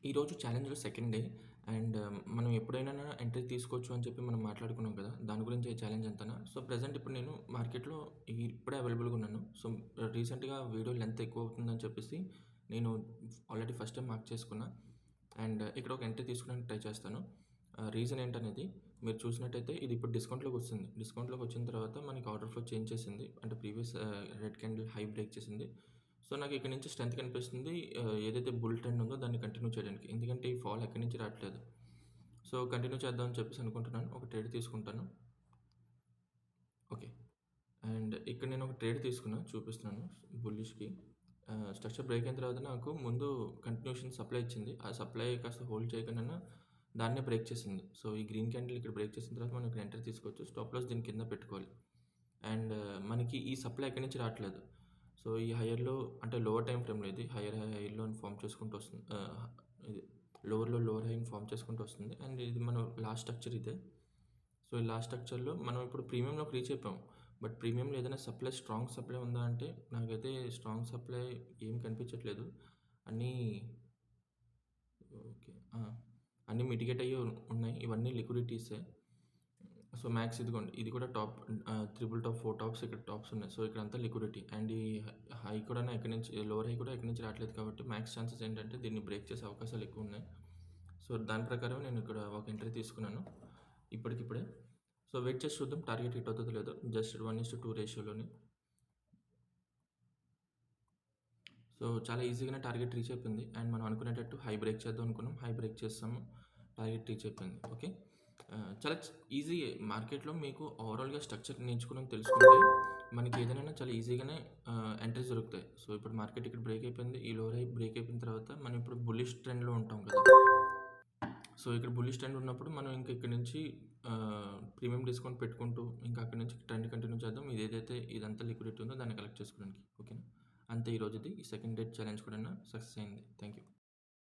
ఈరోజు ఛాలెంజ్‌లో second day and మనం ఎప్పుడైనా ఎంట్రీ తీసుకోవచ్చు అని చెప్పి మనం మాట్లాడుకున్నాం కదా! దాని గురించే ఈ ఛాలెంజ్ అంతాను. సో, ప్రెజెంట్ ఇప్పుడు నేను మార్కెట్‌లో ఇప్పుడే అవైలబుల్‌గా ఉన్నాను. సో, రీసెంట్‌గా వీడియో లెంత్ ఎక్కువ అవుతుందని చెప్పేసి నేను ఆల్రెడీ ఫస్ట్ టైమ్ మార్క్ చేసుకున్నా. అండ్ ఇక్కడ ఒక ఎంట్రీ తీసుకోవడానికి ట్రై చేస్తాను. రీజన్ ఏంటనేది మీరు చూసినట్టయితే ఇది ఇప్పుడు డిస్కౌంట్‌లోకి వస్తుంది. డిస్కౌంట్‌లోకి వచ్చిన తర్వాత మనకి ఆర్డర్ ఫ్లో చేంజ్ చేసింది. అంటే previous red candle high break చేసింది. సో, నాకు ఇక్కడి నుంచి స్ట్రెంత్ కనిపిస్తుంది. ఏదైతే బుల్ ట్రెండ్ ఉందో దాన్ని కంటిన్యూ చేయడానికి. ఎందుకంటే ఈ ఫాల్ ఎక్కడి నుంచి రాట్లేదు. సో, కంటిన్యూ చేద్దాం అని చెప్పేసి అనుకుంటున్నాను. ఒక ట్రేడ్ తీసుకుంటాను. ఓకే. అండ్ ఇక్కడ నేను ఒక ట్రేడ్ తీసుకున్నా చూపిస్తున్నాను బుల్లిష్‌కి. స్ట్రక్చర్ బ్రేక్ అయిన తర్వాత నాకు ముందు కంటిన్యూషన్ సప్లై ఇచ్చింది. ఆ సప్లై కాస్త హోల్డ్ చేయకుండాను దాన్నే బ్రేక్ చేసింది. సో, ఈ గ్రీన్ క్యాండిల్ ఇక్కడ బ్రేక్ చేసిన తర్వాత మనం ఇక్కడ ఎంట్రీ తీసుకోవచ్చు. స్టాప్ లాస్ దీని కింద పెట్టుకోవాలి. అండ్ మనకి ఈ సప్లై ఎక్కడి నుంచి రాట్లేదు. సో, ఈ హైయర్‌లో అంటే లోవర్ టైమ్ ఫ్రేమ్‌లో ఇది హైర్‌లోని ఫార్మ్ చేసుకుంటూ వస్తుంది. ఇది లోవర్‌లో లోవర్ హైని ఫార్మ్ చేసుకుంటూ వస్తుంది. అండ్ ఇది మనం లాస్ట్ స్ట్రక్చర్ ఇదే. సో, ఈ లాస్ట్ స్ట్రక్చర్‌లో మనం ఇప్పుడు ప్రీమియంలోకి రీచ్ అయిపోయాం. బట్ ప్రీమియంలో ఏదైనా సప్లై స్ట్రాంగ్ సప్లై ఉందా అంటే నాకైతే స్ట్రాంగ్ సప్లై ఏం కనిపించట్లేదు. అన్నీ ఓకే. అన్నీ మిటిగేట్ అయ్యి ఉన్నాయి. ఇవన్నీ లిక్విడిటీసే. సో, మ్యాక్స్ ఇదిగోండి. ఇది కూడా టాప్ త్రిబుల్ టాప్, 4 టాప్స్ ఇక్కడ టాప్స్ ఉన్నాయి. సో, ఇక్కడంతా లిక్విడిటీ. అండ్ ఈ హై కూడా ఎక్కడి నుంచి లోవర్ హై కూడా ఎక్కడి నుంచి రావట్లేదు కాబట్టి మ్యాక్స్ ఛాన్సెస్ ఏంటంటే దీన్ని బ్రేక్ చేసే అవకాశాలు ఎక్కువున్నాయి. సో, దాని ప్రకారం నేను ఇక్కడ ఒక ఎంట్రీ తీసుకున్నాను. ఇప్పటికిప్పుడే. సో, వెయిట్ చేసి చూద్దాం టార్గెట్ హిట్ అవుతుందో లేదో. జస్ట్ 1:2 రేషియోలోని. సో, చాలా ఈజీగానే టార్గెట్ రీచ్ అయిపోయింది. అండ్ మనం అనుకునేటట్టు హై బ్రేక్ చేద్దాం అనుకున్నాం. హై బ్రేక్ చేసాము. టార్గెట్ రీచ్ అయిపోయింది. ఓకే. చాలా ఈజీయే. మార్కెట్‌లో మీకు ఓవరాల్‌గా స్ట్రక్చర్ నేర్చుకుని తెలుసుకుంటే మనకి ఏదైనా చాలా ఈజీగానే ఎంట్రీస్ దొరుకుతాయి. సో, ఇప్పుడు మార్కెట్ ఇక్కడ బ్రేక్ అయిపోయింది. ఈ లోవర్ హై బ్రేక్ అయిపోయిన తర్వాత మనం ఇప్పుడు బుల్లిష్ ట్రెండ్‌లో ఉంటాం కదా! సో, ఇక్కడ బుల్లిష్ ట్రెండ్ ఉన్నప్పుడు మనం ఇంక ఇక్కడి నుంచి ప్రీమియం డిస్కౌంట్ పెట్టుకుంటూ ఇంకా అక్కడి నుంచి ట్రెండ్ కంటిన్యూ చేద్దాం. ఇదేదైతే ఇదంతా లిక్విడిటీ ఉందో దాన్ని కలెక్ట్ చేసుకోవడానికి. ఓకేనా? అంతే ఈరోజుది. ఈ సెకండ్ డేట్ ఛాలెంజ్ కూడా సక్సెస్ అయింది. Thank you.